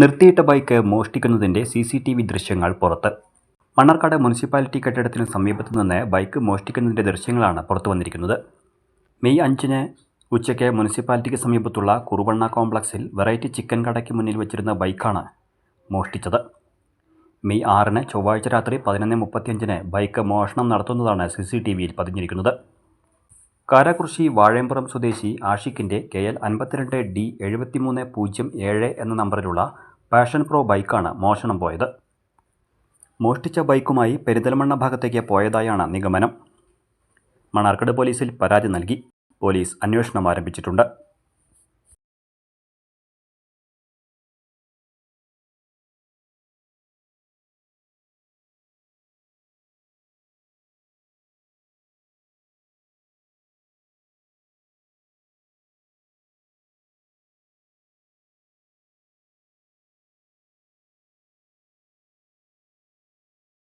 നിർത്തിയിട്ട bike മോഷ്ടിക്കുന്നതിൻ്റെ CCTV ദൃശ്യങ്ങൾ പുറത്ത്. മണ്ണാർക്കാട് മുനിസിപ്പാലിറ്റി കെട്ടിടത്തിന് സമീപത്തു നിന്ന് ബൈക്ക് മോഷ്ടിക്കുന്നതിൻ്റെ ദൃശ്യങ്ങളാണ് പുറത്തു വന്നിരിക്കുന്നത്. മെയ് 5-ന് ഉച്ചയ്ക്ക് മുനിസിപ്പാലിറ്റിക്ക് സമീപത്തുള്ള കുറുവണ്ണ കോംപ്ലക്സിൽ വെറൈറ്റി ചിക്കൻ കടയ്ക്ക് മുന്നിൽ വെച്ചിരുന്ന ബൈക്കാണ് മോഷ്ടിച്ചത്. മെയ് 6-ന് ചൊവ്വാഴ്ച രാത്രി 11:35-ന് ബൈക്ക് മോഷണം നടത്തുന്നതാണ് CCTVയിൽ പതിഞ്ഞിരിക്കുന്നത്. കാരാകുറുശ്ശി വാഴയമ്പുറം സ്വദേശി ആഷിഖിൻ്റെ KL 52D 7307 എന്ന നമ്പറിലുള്ള പാഷൻ പ്രോ ബൈക്കാണ് മോഷണം പോയത്. മോഷ്ടിച്ച ബൈക്കുമായി പെരിന്തൽമണ്ണ ഭാഗത്തേക്ക് പോയതായാണ് നിഗമനം. മണ്ണാർക്കാട് പോലീസിൽ പരാതി നൽകി. പോലീസ് അന്വേഷണം ആരംഭിച്ചിട്ടുണ്ട്.